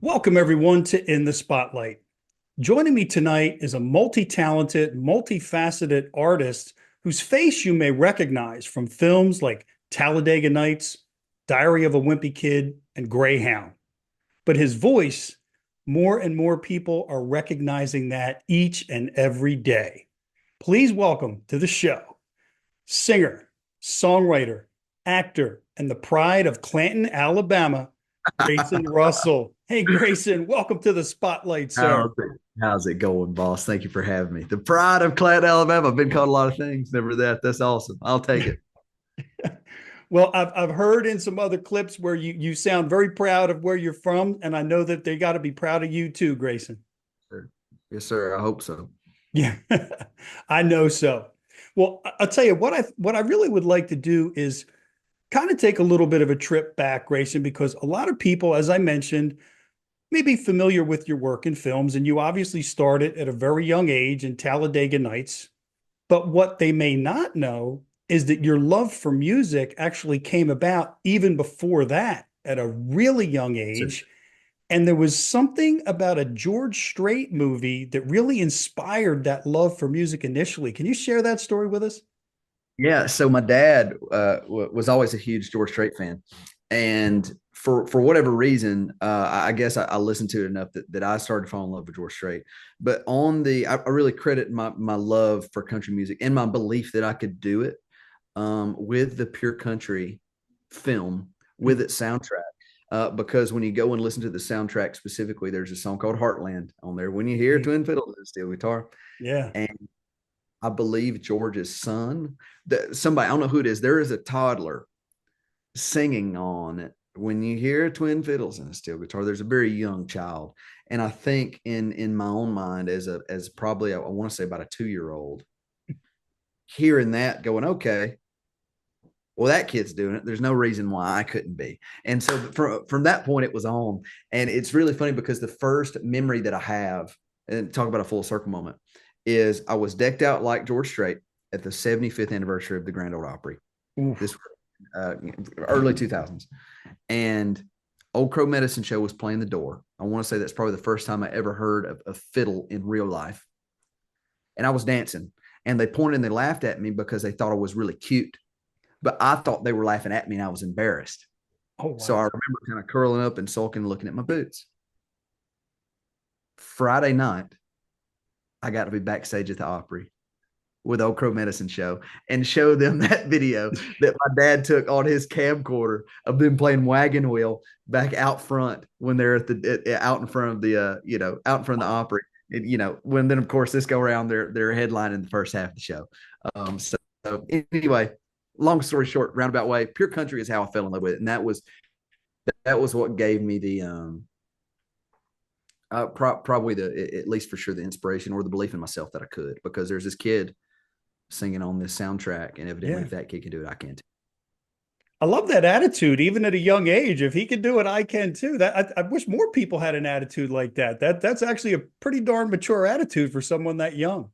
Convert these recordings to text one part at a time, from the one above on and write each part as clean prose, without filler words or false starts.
Welcome, everyone, to In the Spotlight. Joining me tonight is a multi-talented, multifaceted artist whose face you may recognize from films like Talladega Nights, Diary of a Wimpy Kid, and Greyhound. But his voice, more and more people are recognizing that each and every day. Please welcome to the show singer, songwriter, actor, and the pride of Clanton, Alabama, Grayson Russell. Hey, Grayson, welcome to the spotlight, sir. How's it going, boss? Thank you for having me. The pride of Clanton, Alabama. I've been called a lot of things. Never that. That's awesome. I'll take it. Well, I've heard in some other clips where you sound very proud of where you're from, and I know that they got to be proud of you too, Grayson. Sir. Yes, sir. I hope so. Yeah, I know so. Well, I'll tell you what I really would like to do is kind of take a little bit of a trip back, Grayson, because a lot of people, as I mentioned, may be familiar with your work in films, and you obviously started at a very young age in Talladega Nights. But what they may not know is that your love for music actually came about even before that at a really young Sir. age. And there was something about a George Strait movie that really inspired that love for music initially. Can you share that story with us? Yeah. So my dad was always a huge George Strait fan, and for whatever reason, I guess I listened to it enough that I started to fall in love with George Strait. But I really credit my love for country music and my belief that I could do it with the Pure Country film with Mm. its soundtrack. Because when you go and listen to the soundtrack specifically, there's a song called Heartland on there. When you hear Mm. twin fiddles and steel guitar, Yeah. and I believe George's son, somebody, I don't know who it is, there is a toddler singing on it. When you hear twin fiddles and a steel guitar, there's a very young child. And I think in my own mind, as probably I want to say about a 2 year old, hearing that going, okay, well, that kid's doing it. There's no reason why I couldn't be. And so from that point, it was on. And it's really funny because the first memory that I have, and talk about a full circle moment, is I was decked out like George Strait at the 75th anniversary of the Grand Ole Opry. Oof. This uh, early 2000s. And Old Crow Medicine Show was playing the door. I want to say that's probably the first time I ever heard of a fiddle in real life. And I was dancing. And they pointed and they laughed at me because they thought I was really cute, but I thought they were laughing at me and I was embarrassed. Oh, So I wow. remember kind of curling up and sulking, looking at my boots. Friday night, I got to be backstage at the Opry with Old Crow Medicine Show and show them that video that my dad took on his camcorder of them playing Wagon Wheel back out front when they're out in front of the out in front of the Opry. When then of course this go around they're headlining the first half of the show. So anyway, long story short, roundabout way, Pure Country is how I fell in love with it, and that was what gave me the probably the at least for sure the inspiration or the belief in myself that I could, because there's this kid singing on this soundtrack, and evidently Yeah. if that kid can do it, I can too. I love that attitude, even at a young age. If he can do it, I can too. I wish more people had an attitude like that. That's actually a pretty darn mature attitude for someone that young.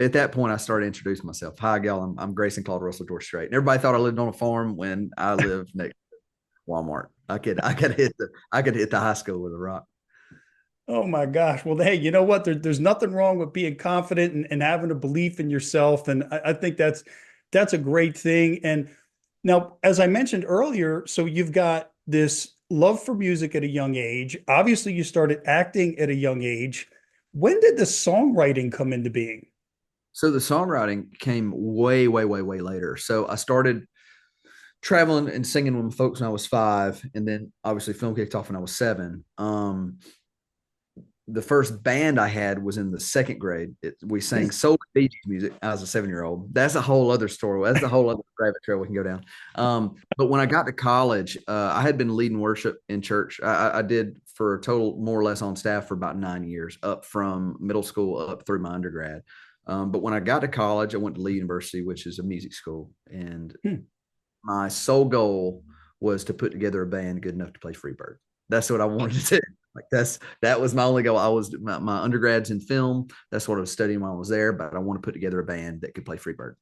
At that point, I started introducing myself. Hi, gal. I'm Grayson Claude Russell George Strait. And everybody thought I lived on a farm when I lived next to Walmart. I could hit the high school with a rock. Oh my gosh. Well, hey, you know what? There's nothing wrong with being confident and having a belief in yourself. And I think that's a great thing. And now, as I mentioned earlier, so you've got this love for music at a young age. Obviously, you started acting at a young age. When did the songwriting come into being? So the songwriting came way, way, way, way later. So I started traveling and singing with folks when I was 5, and then obviously film kicked off when I was 7. The first band I had was in the second grade. We sang soul Bee Gees music. I was a 7 year old. That's a whole other story. That's a whole other rabbit trail we can go down. But when I got to college, I had been leading worship in church. I did for a total more or less on staff for about 9 years, up from middle school up through my undergrad. But when I got to college, I went to Lee University, which is a music school. And Hmm. my sole goal was to put together a band good enough to play Freebird. That's what I wanted to do. Like that was my only goal. I was my undergrads in film. That's what I was studying while I was there. But I want to put together a band that could play Freebird.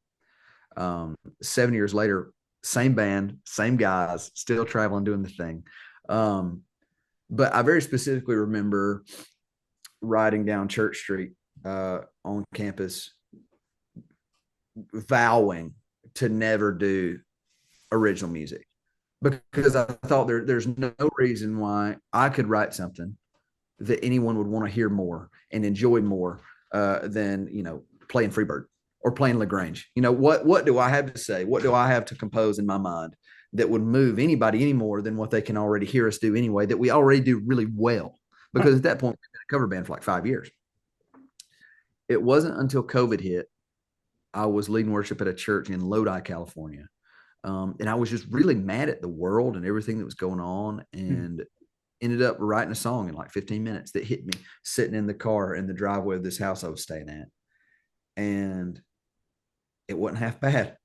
7 years later, same band, same guys, still traveling, doing the thing. Um, But I very specifically remember riding down Church Street on campus, vowing to never do original music because I thought there's no reason why I could write something that anyone would want to hear more and enjoy more than playing Freebird or playing Lagrange. What do I have to say? What do I have to compose in my mind that would move anybody any more than what they can already hear us do anyway, that we already do really well? Because at that point, we've been a cover band for like 5 years. It wasn't until COVID hit, I was leading worship at a church in Lodi, California. And I was just really mad at the world and everything that was going on, and ended up writing a song in like 15 minutes that hit me sitting in the car in the driveway of this house I was staying at. And it wasn't half bad.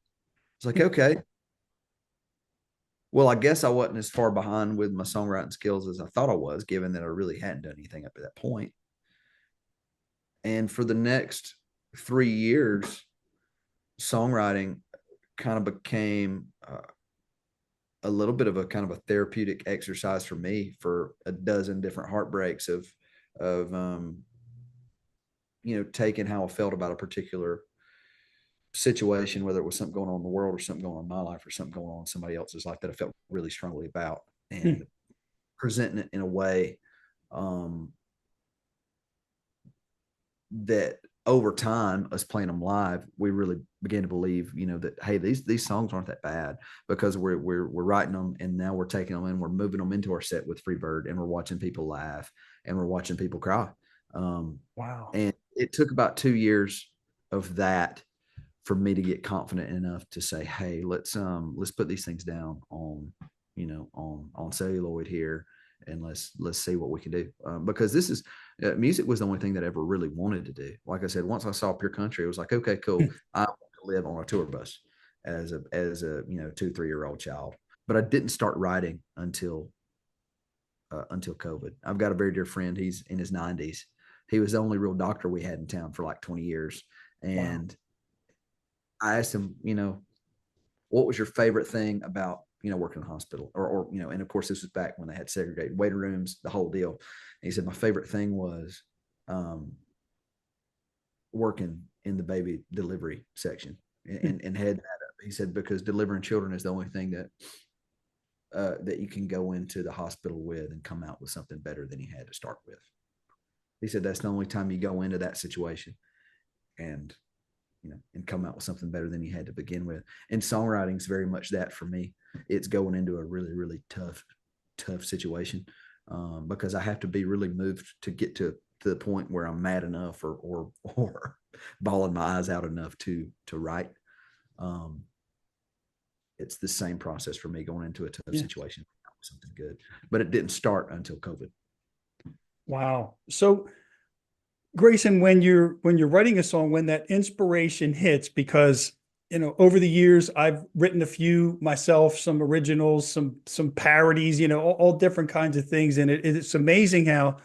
It's like, okay, well, I guess I wasn't as far behind with my songwriting skills as I thought I was, given that I really hadn't done anything up to that point. And for the next 3 years, songwriting kind of became a little bit of a kind of a therapeutic exercise for me, for a dozen different heartbreaks of taking how I felt about a particular situation, whether it was something going on in the world or something going on in my life or something going on in somebody else's life that I felt really strongly about, and presenting it in a way that over time, us playing them live, we really began to believe, that, hey, these songs aren't that bad, because we're writing them, and now we're taking them and we're moving them into our set with Freebird, and we're watching people laugh and we're watching people cry. Wow. And it took about 2 years of that for me to get confident enough to say, hey, let's put these things down on celluloid here, and let's see what we can do. Because this is music was the only thing that I ever really wanted to do. Like I said, once I saw Pure Country, it was like, okay, cool. I want to live on a tour bus as a 2-3-year-old child. But I didn't start writing until COVID. I've got a very dear friend. He's in his 90s. He was the only real doctor we had in town for like 20 years. And I asked him, what was your favorite thing about, working in a hospital, or and of course this was back when they had segregated waiting rooms, the whole deal. And he said, my favorite thing was working in the baby delivery section and head that up. He said, because delivering children is the only thing that you can go into the hospital with and come out with something better than you had to start with. He said, that's the only time you go into that situation and come out with something better than you had to begin with. And songwriting is very much that for me. It's going into a really, really tough situation, because I have to be really moved to get to the point where I'm mad enough or bawling my eyes out enough to write. It's the same process for me going into a tough situation, something good, but it didn't start until COVID. Wow. So Grayson, when you're writing a song, when that inspiration hits, because over the years I've written a few myself, some originals, some parodies, all different kinds of things, and it's amazing how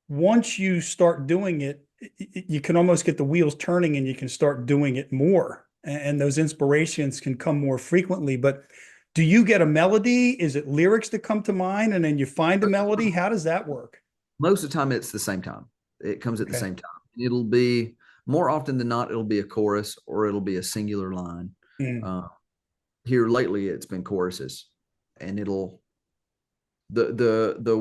once you start doing it, you can almost get the wheels turning, and you can start doing it more, and those inspirations can come more frequently. But do you get a melody? Is it lyrics that come to mind, and then you find a melody? How does that work? Most of the time, it's the same time. It comes at the same time. It'll be, more often than not, it'll be a chorus or it'll be a singular line. Here lately, it's been choruses, and the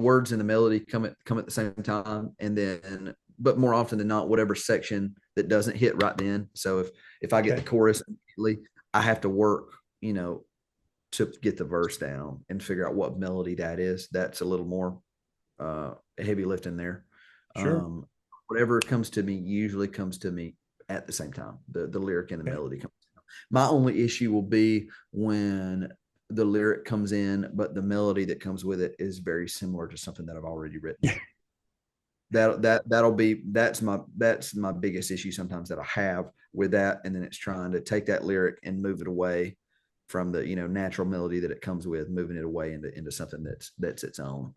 words and the melody come at the same time, and then, but more often than not, whatever section that doesn't hit right then. So if I get the chorus immediately, I have to work, to get the verse down and figure out what melody that is. That's a little more heavy lifting there. Sure. Whatever comes to me usually comes to me at the same time. The lyric and the melody comes. My only issue will be when the lyric comes in, but the melody that comes with it is very similar to something that I've already written. That's my biggest issue sometimes that I have with that. And then it's trying to take that lyric and move it away from the natural melody that it comes with, moving it away into something that's its own.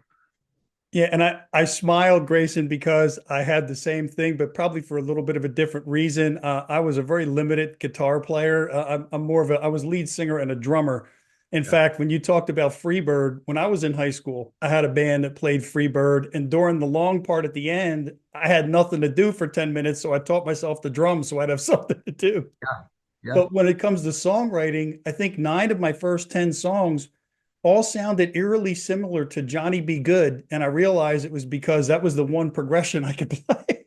Yeah, and I smiled, Grayson, because I had the same thing, but probably for a little bit of a different reason. I was a very limited guitar player. I'm more of I was lead singer and a drummer. In Yeah. fact, when you talked about Freebird, when I was in high school, I had a band that played Freebird. And during the long part at the end, I had nothing to do for 10 minutes. So I taught myself the drums so I'd have something to do. Yeah. Yeah. But when it comes to songwriting, I think 9 of my first 10 songs all sounded eerily similar to Johnny Be Good. And I realized it was because that was the one progression I could play.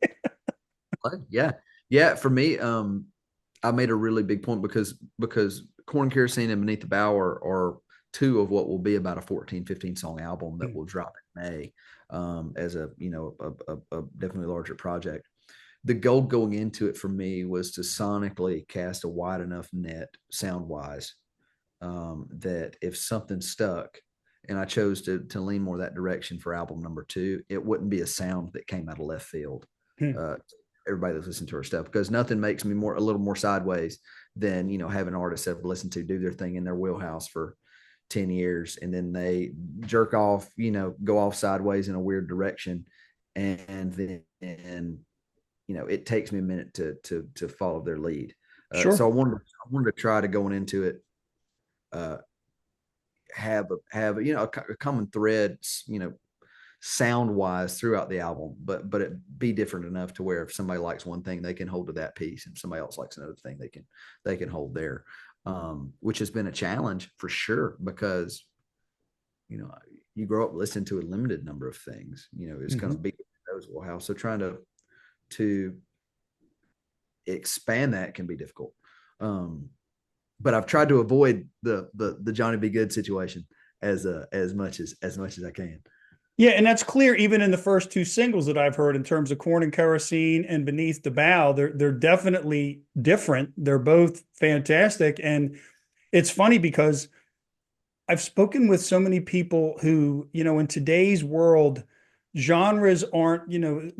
Yeah. Yeah. For me, I made a really big point because Corn Kerosene and Beneath the Bow are two of what will be about a 14, 15 song album that will drop in May, as a, a definitely larger project. The goal going into it for me was to sonically cast a wide enough net sound wise, that if something stuck and I chose to lean more that direction for album number 2, it wouldn't be a sound that came out of left field. Uh, Everybody that's listening to our stuff, because nothing makes me a little more sideways than, having artists that I've listened to do their thing in their wheelhouse for 10 years and then they jerk off, go off sideways in a weird direction. And then, it takes me a minute to follow their lead. So Sure. I wanted to try to going into it, have a common thread, sound wise throughout the album, but it be different enough to where if somebody likes one thing, they can hold to that piece, and somebody else likes another thing, they can hold there, which has been a challenge for sure, because you grow up listening to a limited number of things. It's going to be those how, so trying to expand that can be difficult. But I've tried to avoid the Johnny Be Good situation as much as I can. Yeah, and that's clear even in the first 2 singles that I've heard in terms of Corn and Kerosene and Beneath the Bow. They're definitely different. They're both fantastic. And it's funny because I've spoken with so many people who, in today's world, genres aren't,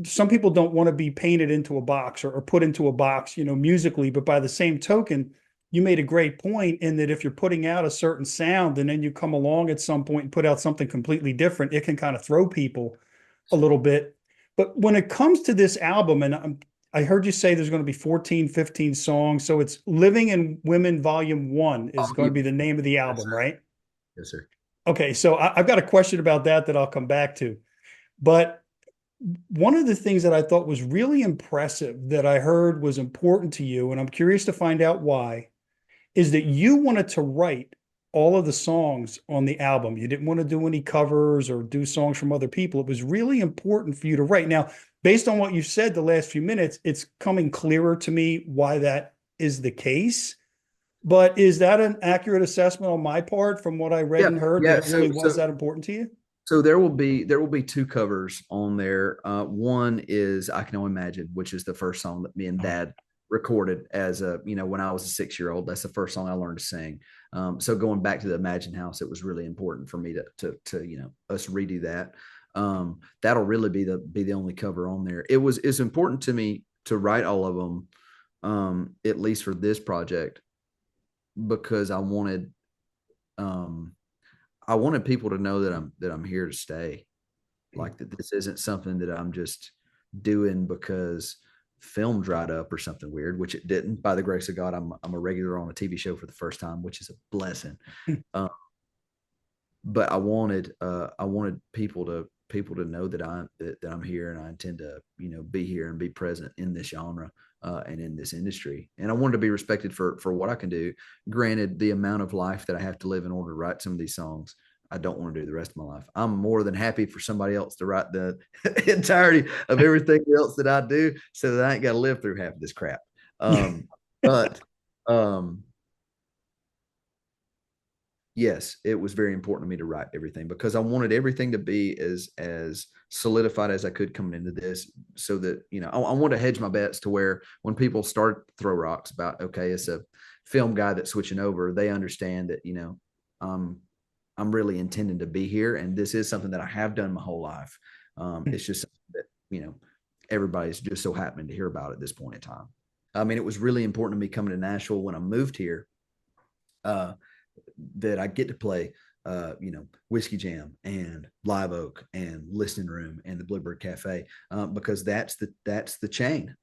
some people don't want to be painted into a box or put into a box, musically. But by the same token, you made a great point in that if you're putting out a certain sound and then you come along at some point and put out something completely different, it can kind of throw people a little bit. But when it comes to this album, and I heard you say there's going to be 14, 15 songs. So it's Living in Women Volume 1 is going to be the name of the Yes, album, sir. right? Yes, sir. Okay, so I've got a question about that I'll come back to. But one of the things that I thought was really impressive that I heard was important to you, and I'm curious to find out why, is that you wanted to write all of the songs on the album. You didn't want to do any covers or do songs from other people. It was really important for you to write. Now, based on what you've said the last few minutes, it's coming clearer to me why that is the case. But is that an accurate assessment on my part from what I read Yeah, and heard that yeah. it really was that important to you? So there will be 2 covers on there. One is I Can Only Imagine, which is the first song that me and Dad recorded as when I was a 6-year-old. That's the first song I learned to sing. So going back to the Imagine House, it was really important for me to us redo that. That'll really be the only cover on there. It's important to me to write all of them, at least for this project, because I wanted people to know that I'm here to stay. Like that this isn't something that I'm just doing because film dried up or something weird, which it didn't. By the grace of God, I'm a regular on a TV show for the first time, which is a blessing. Um, but I wanted people to know that I'm here, and I intend to be here and be present in this genre, and in this industry. And I wanted to be respected for what I can do. Granted, the amount of life that I have to live in order to write some of these songs, I don't want to do the rest of my life. I'm more than happy for somebody else to write the entirety of everything else that I do, so that I ain't got to live through half of this crap. But yes, it was very important to me to write everything, because I wanted everything to be as solidified as I could coming into this, so that I want to hedge my bets to where when people start to throw rocks about, okay, it's a film guy that's switching over, they understand that I'm really intending to be here, and this is something that I have done my whole life. It's just that everybody's just so happening to hear about it at this point in time. I mean, it was really important to me coming to Nashville when I moved here, that I get to play, Whiskey Jam and Live Oak and Listening Room and the Bluebird Cafe, because that's the chain.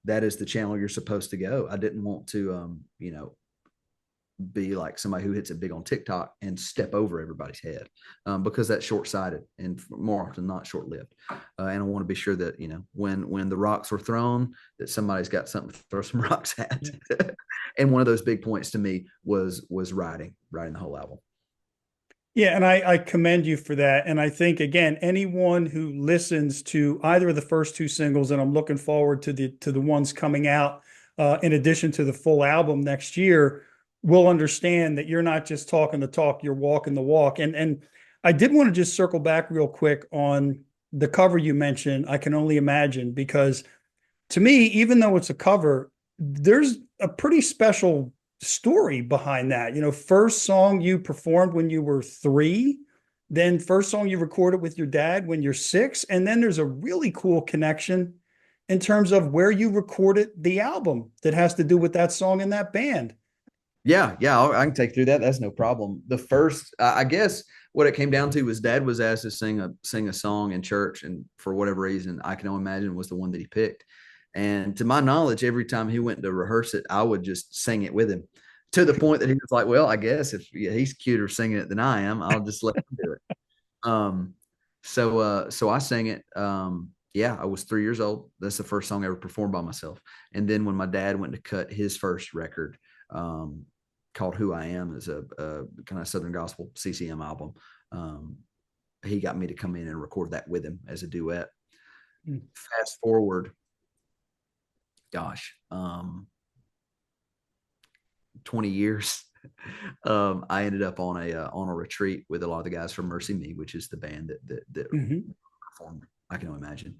That is the channel you're supposed to go. I didn't want to, be like somebody who hits it big on TikTok and step over everybody's head, because that's short-sighted and more often not short-lived. And I want to be sure that, when the rocks were thrown, that somebody's got something to throw some rocks at. And one of those big points to me was writing the whole album. Yeah, and I commend you for that. And I think again, anyone who listens to either of the first two singles, and I'm looking forward to the ones coming out in addition to the full album next year, will understand that you're not just talking the talk, you're walking the walk. And I did want to just circle back real quick on the cover you mentioned. I can only imagine, because to me, even though it's a cover, there's a pretty special story behind that. First song you performed when you were 3, then first song you recorded with your dad when you're 6, and then there's a really cool connection in terms of where you recorded the album that has to do with that song and that band. Yeah, I can take through that. That's no problem. The first, I guess, what it came down to was Dad was asked to sing a song in church, and for whatever reason, I can only imagine was the one that he picked. And to my knowledge, every time he went to rehearse it, I would just sing it with him, to the point that he was like, "Well, I guess if he's cuter singing it than I am, I'll just let him do it." Um, so I sang it. Yeah, I was 3 years old. That's the first song I ever performed by myself. And then when my dad went to cut his first record, called "Who I Am," is a kind of Southern gospel CCM album. He got me to come in and record that with him as a duet. Fast forward, gosh, 20 years. I ended up on a retreat with a lot of the guys from Mercy Me, which is the band that performed I Can Only Imagine.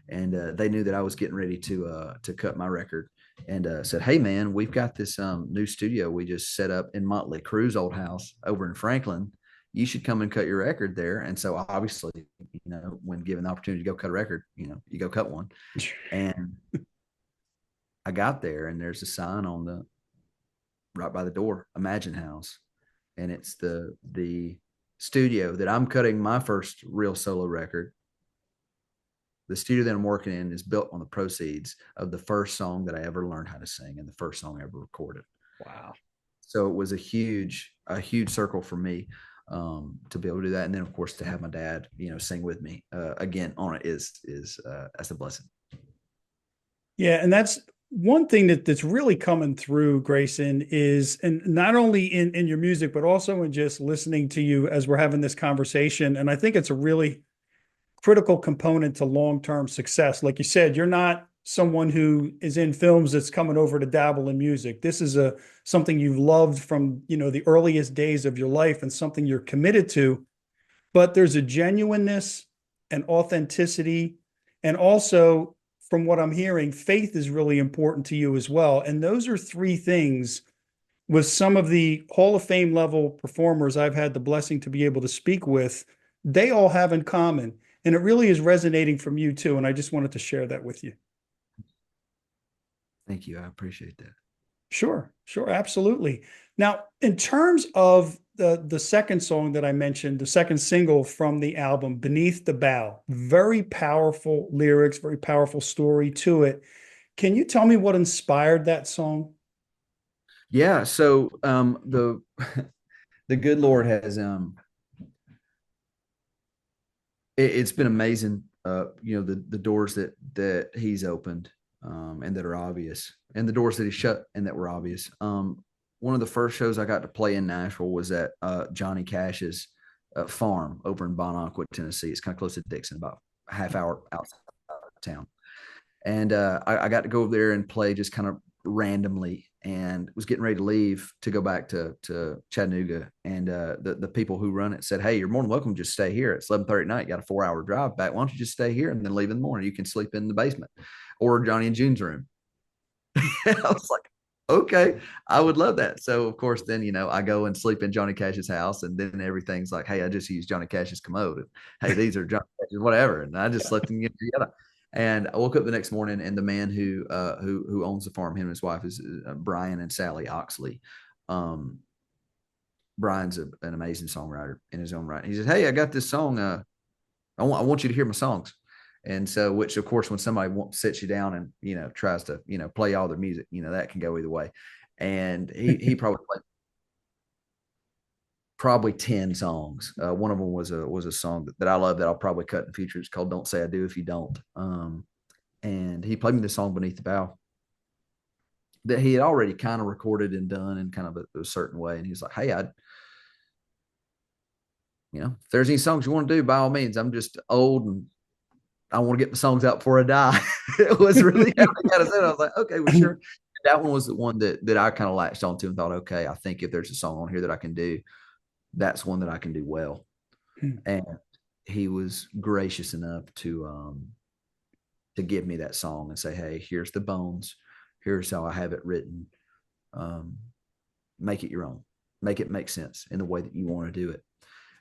And they knew that I was getting ready to cut my record, and said, "Hey man, we've got this new studio we just set up in Motley Crue's old house over in Franklin. You should come and cut your record there." And so obviously, when given the opportunity to go cut a record, you go cut one. And I got there, and there's a sign on the right by the door, Imagine House. And it's the studio that I'm cutting my first real solo record. The studio that I'm working in is built on the proceeds of the first song that I ever learned how to sing and the first song I ever recorded. Wow. So it was a huge circle for me, to be able to do that. And then of course to have my dad, sing with me, again on it is that's a blessing. Yeah. And that's one thing that's really coming through, Grayson, is, and not only in your music, but also in just listening to you as we're having this conversation. And I think it's a really critical component to long-term success. Like you said, you're not someone who is in films that's coming over to dabble in music. This is something you've loved from, the earliest days of your life, and something you're committed to. But there's a genuineness and authenticity, and also, from what I'm hearing, faith is really important to you as well. And those are 3 things with some of the Hall of Fame level performers I've had the blessing to be able to speak with, they all have in common. And it really is resonating from you too. And I just wanted to share that with you. Thank you. I appreciate that. Sure, absolutely. Now, in terms of the second song that I mentioned, the second single from the album, Beneath the Bough, very powerful lyrics, very powerful story to it. Can you tell me what inspired that song? Yeah. So the the good Lord has it's been amazing. The doors that He's opened, and that are obvious, and the doors that He shut and that were obvious. One of the first shows I got to play in Nashville was at Johnny Cash's farm over in Bonacqua, Tennessee. It's kind of close to Dixon, about a half hour outside of town. And I got to go over there and play just kind of randomly, and was getting ready to leave to go back to Chattanooga. And the people who run it said, "Hey, you're more than welcome to just stay here. It's 11:30 at night. You got a 4-hour drive back. Why don't you just stay here and then leave in the morning? You can sleep in the basement or Johnny and June's room." I was like, okay, I would love that. So of course, then I go and sleep in Johnny Cash's house, and then everything's like, "Hey, I just used Johnny Cash's commode. And, hey, these are Johnny Cash's whatever," and I just slept in together. And I woke up the next morning, and the man who owns the farm, him and his wife, is Brian and Sally Oxley. Brian's an amazing songwriter in his own right. He said, "Hey, I got this song. I want you to hear my songs." And so, which of course, when somebody sits you down and tries to play all their music, that can go either way. And he probably played probably 10 songs. One of them was a song that I love that I'll probably cut in the future. It's called "Don't Say I Do If You Don't." And he played me the song "Beneath the Bow" that he had already kind of recorded and done in kind of a certain way. And he's like, "Hey, if there's any songs you want to do, by all means. I'm just old and I want to get the songs out before I die." It was really how I kind of said. I was like, "Okay, well, sure." That one was the one that I kind of latched onto and thought, okay, I think if there's a song on here that I can do, that's one that I can do well. And he was gracious enough to give me that song and say, "Hey, here's the bones. Here's how I have it written. Make it your own. Make it make sense in the way that you want to do it."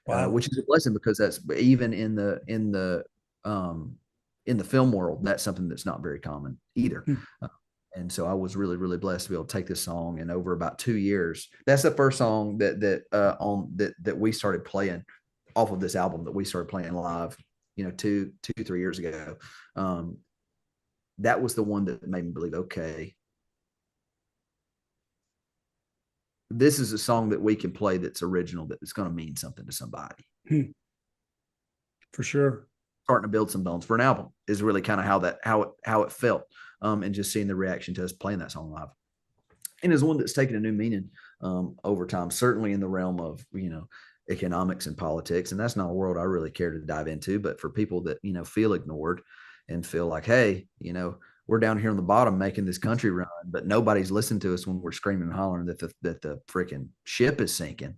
Wow. Which is a blessing, because that's even in the film world, that's something that's not very common either. And so I was really, really blessed to be able to take this song, and over about 2 years, that's the first song that we started playing off of this album, that we started playing live, 3 years ago. That was the one that made me believe, okay, this is a song that we can play that's original, that it's going to mean something to somebody. For sure. Starting to build some bones for an album is really kind of how it felt. And just seeing the reaction to us playing that song live. And is one that's taken a new meaning over time, certainly in the realm of, economics and politics. And that's not a world I really care to dive into, but for people that, feel ignored and feel like, hey, we're down here on the bottom making this country run, but nobody's listening to us when we're screaming and hollering that the freaking ship is sinking.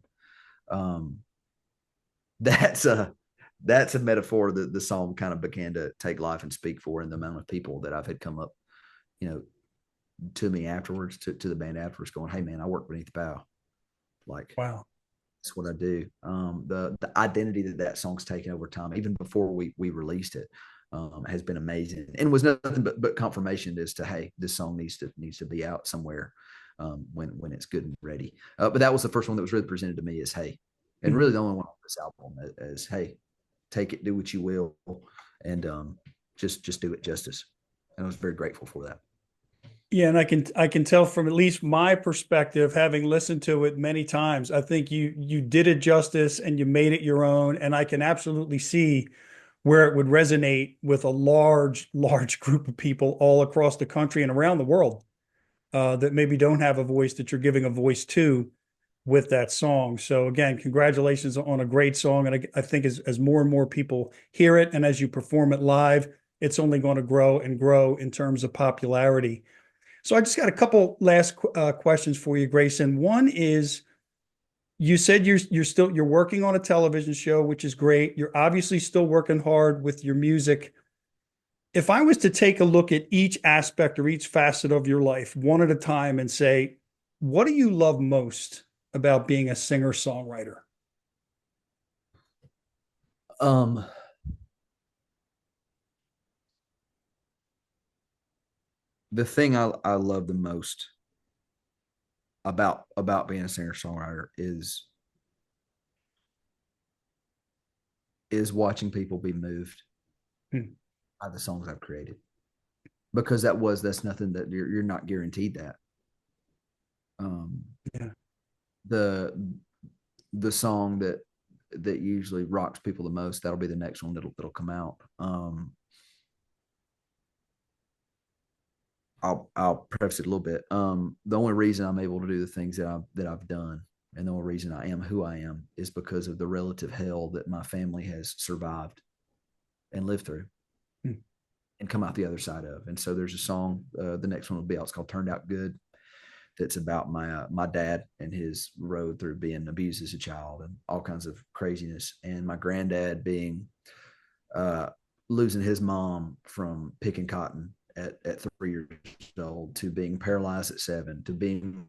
That's a metaphor that the song kind of began to take life and speak for, in the amount of people that I've had come up, to me afterwards, to the band afterwards, going, "Hey man, I work beneath the bow." Like, wow, that's what I do. The identity that song's taken over time, even before we released it, has been amazing, and was nothing but confirmation as to, hey, this song needs to be out somewhere when it's good and ready. But that was the first one that was really presented to me as, hey, and really the only one on this album as, hey, take it, do what you will, and just do it justice. And I was very grateful for that. Yeah, and I can tell from at least my perspective, having listened to it many times, I think you did it justice and you made it your own. And I can absolutely see where it would resonate with a large group of people all across the country and around the world that maybe don't have a voice that you're giving a voice to with that song. So again, congratulations on a great song. And I think as more and more people hear it and as you perform it live, it's only going to grow and grow in terms of popularity. So I just got a couple last questions for you, Grayson. One is, you said you're working on a television show, which is great. You're obviously still working hard with your music. If I was to take a look at each aspect or each facet of your life one at a time and say, what do you love most about being a singer-songwriter? The thing I love the most about being a singer-songwriter is watching people be moved by the songs I've created, because that's nothing that you're not guaranteed that. Yeah. The song that usually rocks people the most, that'll be the next one that'll come out. I'll preface it a little bit. The only reason I'm able to do the things that I've done, and the only reason I am who I am, is because of the relative hell that my family has survived and lived through and come out the other side of. And so there's a song, the next one will be out. It's called "Turned Out Good." That's about my dad and his road through being abused as a child and all kinds of craziness, and my granddad being losing his mom from picking cotton at 3 years old, to being paralyzed at 7, to being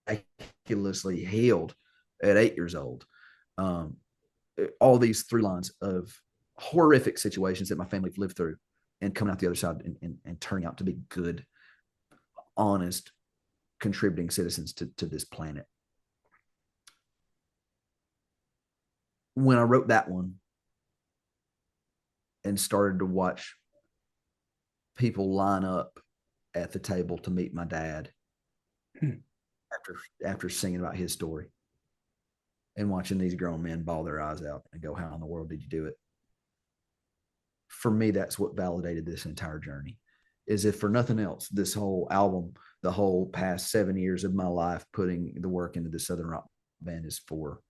miraculously healed at 8 years old. All these through lines of horrific situations that my family lived through, and coming out the other side and turning out to be good, honest, contributing citizens to this planet. When I wrote that one and started to watch people line up at the table to meet my dad, after singing about his story and watching these grown men bawl their eyes out and go, how in the world did you do it? For me, that's what validated this entire journey. Is if for nothing else, this whole album, the whole past 7 years of my life, putting the work into the Southern rock band is for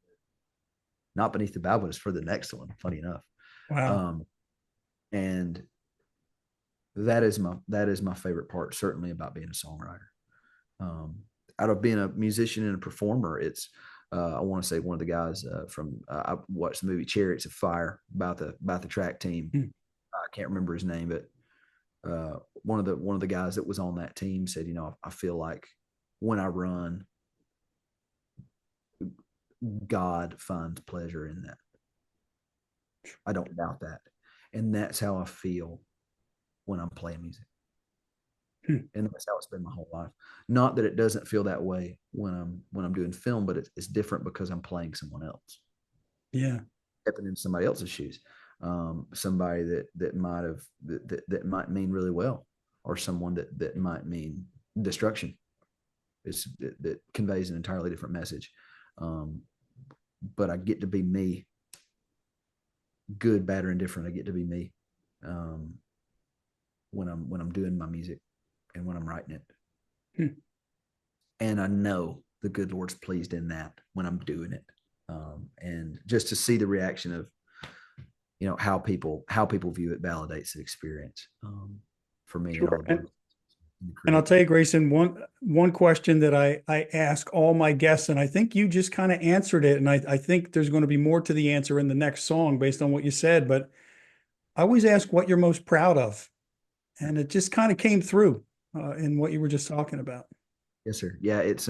not Beneath the Bow, but it's for the next one, funny enough. Wow. And that is my favorite part, certainly, about being a songwriter. Out of being a musician and a performer, it's I want to say one of the guys from I watched the movie Chariots of Fire about the track team. I can't remember his name, but one of the guys that was on that team said, I feel like when I run, God finds pleasure in that. I don't doubt that. And that's how I feel when I'm playing music. And that's how it's been my whole life. Not that it doesn't feel that way when I'm doing film, but it's different because I'm playing someone else. Yeah. Stepping in somebody else's shoes. Somebody that might mean really well, or someone that might mean destruction. That conveys an entirely different message. But I get to be me, good, bad, or indifferent. I get to be me when I'm doing my music and when I'm writing it. And I know the good Lord's pleased in that when I'm doing it. And just to see the reaction of, how people view it validates the experience for me. Sure. And I'll tell you, Grayson, one question that I ask all my guests, and I think you just kind of answered it. And I think there's going to be more to the answer in the next song based on what you said, but I always ask what you're most proud of. And it just kind of came through in what you were just talking about. Yes, sir. Yeah. It's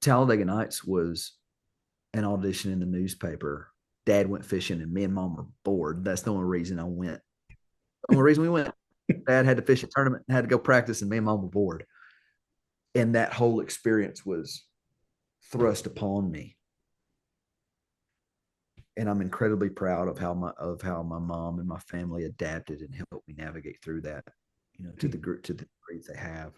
Talladega Nights was an audition in the newspaper. Dad went fishing and me and Mom were bored. That's the only reason I went. The only reason we went. Dad had to fish a tournament and had to go practice, and me and Mom were bored. And that whole experience was thrust upon me. And I'm incredibly proud of how my mom and my family adapted and helped me navigate through that, to the degree they have.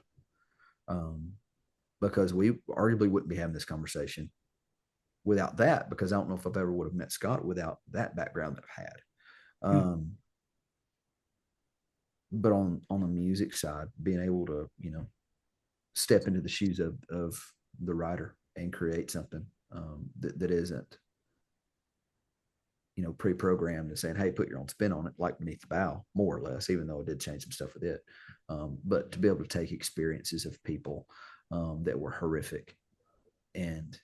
Because we arguably wouldn't be having this conversation without that, because I don't know if I've ever would have met Scott without that background that I've had. But on the music side, being able to, step into the shoes of the writer and create something that isn't, pre-programmed and saying, hey, put your own spin on it, like Beneath the Bow, more or less, even though it did change some stuff with it. But to be able to take experiences of people that were horrific and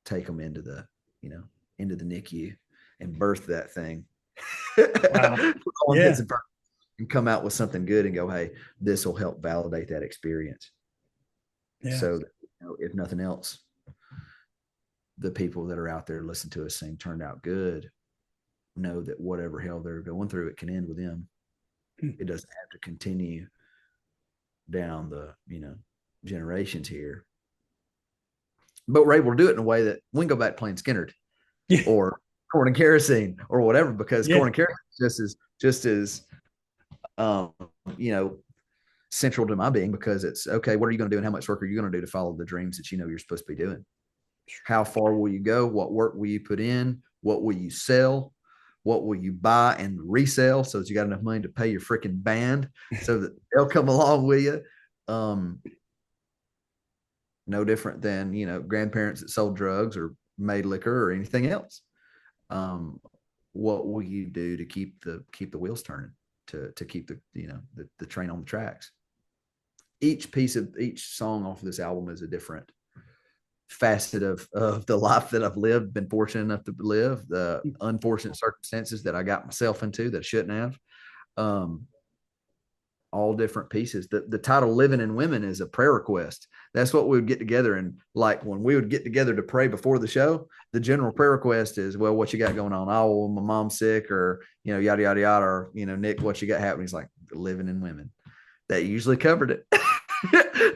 take them into the NICU and birth that thing. Wow. Yeah. And come out with something good and go, hey, this will help validate that experience. Yeah. So that, if nothing else, the people that are out there listening to us sing turned out good, know that whatever hell they're going through, it can end with them. It doesn't have to continue down the generations here. But we're able to do it in a way that we can go back playing Skinnerd or Corn and Kerosene or whatever, because Corn and Kerosene is just as central to my being, because it's okay, what are you going to do and how much work are you going to do to follow the dreams that you're supposed to be doing? How far will you go? What work will you put in? What will you sell? What will you buy and resell so that you got enough money to pay your freaking band so that they'll come along with you? No different than, grandparents that sold drugs or made liquor or anything else. What will you do to keep the wheels turning, to keep the train on the tracks? Each song off of this album is a different facet of the life that I've lived, been fortunate enough to live, the unfortunate circumstances that I got myself into that I shouldn't have. All different pieces. The title Living in Women is a prayer request. That's what we would get together, and like when we would get together to pray before the show, the general prayer request is, well, what you got going on? Oh, well, my mom's sick, or yada yada yada, or Nick, what you got happening? He's like, living in women. That usually covered it.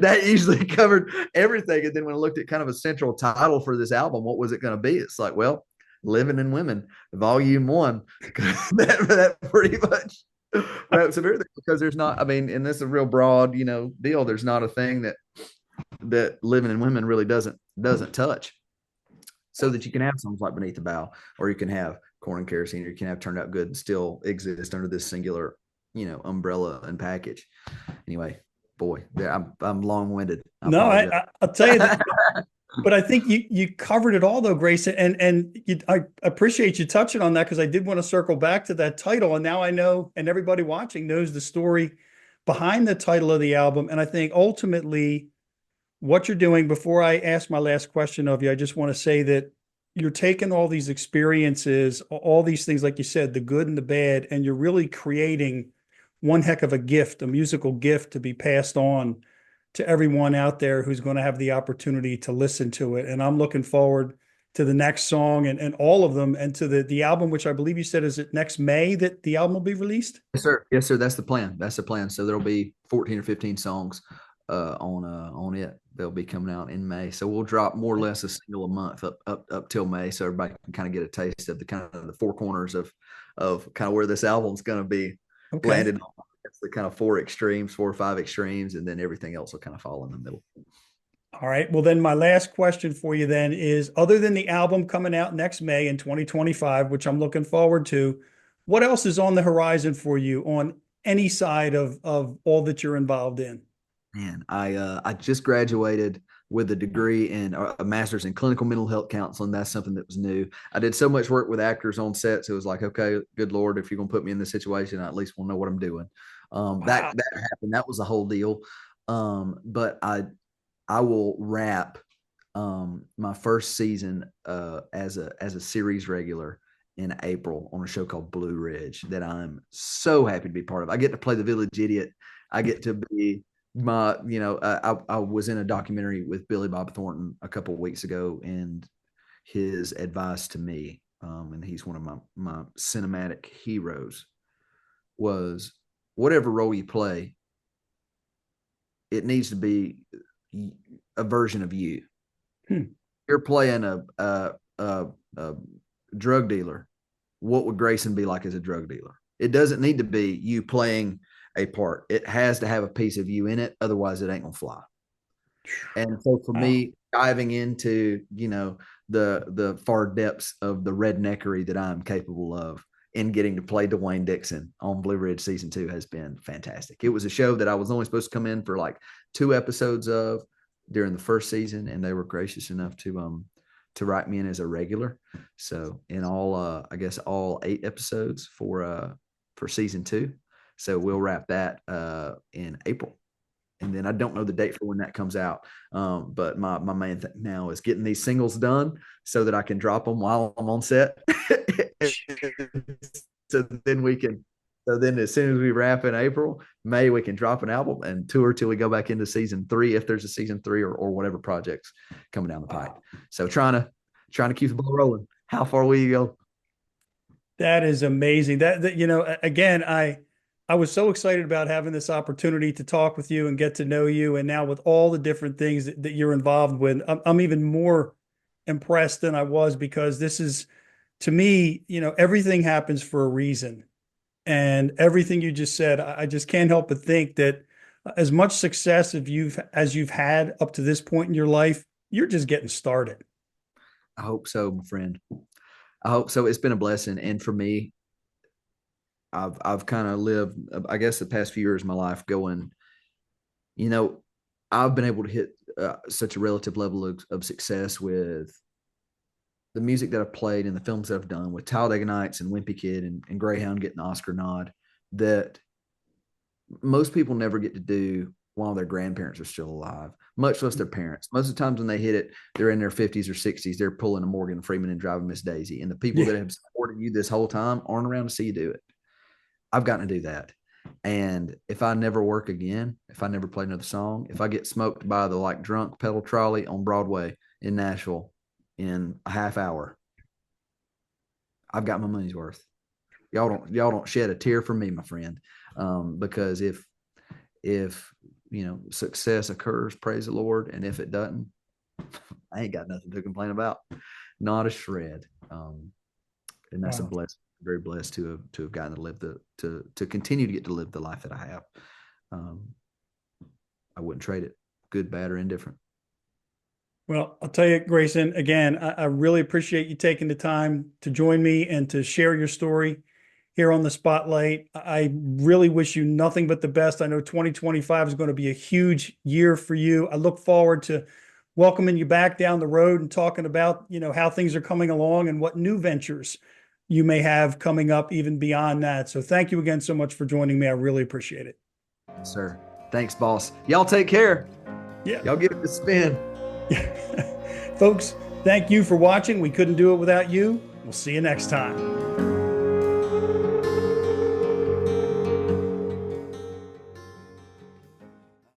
That usually covered everything. And then when I looked at kind of a central title for this album, what was it going to be? It's like, well, Living in Women, Volume 1. that pretty much Wraps of everything, because there's not, I mean, and this is a real broad, deal. There's not a thing that living in women really doesn't touch. So that you can have songs like Beneath the Bow, or you can have Corn and Kerosene, or you can have Turned Out Good and still exist under this singular, umbrella and package. Anyway, boy, I'm long winded. I No, apologize. I'll tell you that, but I think you covered it all though, Grayson, and I appreciate you touching on that because I did want to circle back to that title, and now I know, and everybody watching knows the story behind the title of the album, and I think ultimately what you're doing. Before I ask my last question of you, I just want to say that you're taking all these experiences, all these things, like you said, the good and the bad, and you're really creating one heck of a gift, a musical gift to be passed on to everyone out there who's going to have the opportunity to listen to it. And I'm looking forward to the next song and all of them, and to the album, which I believe you said is it next May that the album will be released? Yes, sir. Yes, sir. That's the plan. That's the plan. So there'll be 14 or 15 songs on it. They'll be coming out in May. So we'll drop more or less a single a month up till May, so everybody can kind of get a taste of the kind of the four corners of kind of where this album's going to be Okay. landed on. It's the kind of four extremes, 4 or 5 extremes, and then everything else will kind of fall in the middle. All right. Well, then my last question for you then is, other than the album coming out next May in 2025, which I'm looking forward to, what else is on the horizon for you on any side of all that you're involved in? Man, I just graduated with a degree in a master's in clinical mental health counseling. That's something that was new. I did so much work with actors on set, so it was like, okay, good Lord, if you're gonna put me in this situation, I at least will know what I'm doing. That Wow. that happened. That was the whole deal. But I will wrap my first season as a series regular in April on a show called Blue Ridge that I'm so happy to be part of. I get to play the village idiot. I get to be I was in a documentary with Billy Bob Thornton a couple of weeks ago, and his advice to me, and he's one of my cinematic heroes, was whatever role you play, it needs to be a version of you. Hmm. You're playing a drug dealer. What would Grayson be like as a drug dealer? It doesn't need to be you playing a part. It has to have a piece of you in it. Otherwise, it ain't gonna fly. And so for Wow. me, diving into the far depths of the redneckery that I'm capable of, and getting to play Dwayne Dixon on Blue Ridge season 2 has been fantastic. It was a show that I was only supposed to come in for like 2 episodes of during the first season, and they were gracious enough to write me in as a regular. So in all, I guess all 8 episodes for season 2. So we'll wrap that in April, and then I don't know the date for when that comes out. But my main thing now is getting these singles done so that I can drop them while I'm on set. so then we can, so then as soon as we wrap in April, May, we can drop an album and tour till we go back into season 3, if there's a season 3 or whatever projects coming down the pipe. Wow. So trying to keep the ball rolling. How far will you go? That is amazing. Again, I was so excited about having this opportunity to talk with you and get to know you. And now with all the different things that you're involved with, I'm even more impressed than I was, because this is, to me, everything happens for a reason. And everything you just said, I just can't help but think that as much success as you've had up to this point in your life, you're just getting started. I hope so, my friend. I hope so. It's been a blessing. And for me, I've kind of lived, I guess, the past few years of my life going, you know, I've been able to hit such a relative level of success with the music that I've played and the films that I've done, with Talladega Nights and Wimpy Kid and Greyhound getting the Oscar nod, that most people never get to do while their grandparents are still alive, much less their parents. Most of the times when they hit it, they're in their 50s or 60s. They're pulling a Morgan Freeman and driving Miss Daisy. And the people Yeah. that have supported you this whole time aren't around to see you do it. I've gotten to do that. And if I never work again, if I never play another song, if I get smoked by the like drunk pedal trolley on Broadway in Nashville in a half hour, I've got my money's worth. Y'all don't shed a tear for me, my friend. Because if success occurs, praise the Lord, and if it doesn't, I ain't got nothing to complain about, not a shred. And that's a Wow. blessing. very blessed to have gotten to live to continue to get to live the life that I have. I wouldn't trade it, good, bad, or indifferent. Well, I'll tell you, Grayson, again, I really appreciate you taking the time to join me and to share your story here on the Spotlight. I really wish you nothing but the best. I know 2025 is going to be a huge year for you. I look forward to welcoming you back down the road and talking about, how things are coming along and what new ventures you may have coming up even beyond that. So thank you again so much for joining me. I really appreciate it. Yes, sir. Thanks, boss. Y'all take care. Yeah. Y'all give it a spin. Folks, thank you for watching. We couldn't do it without you. We'll see you next time.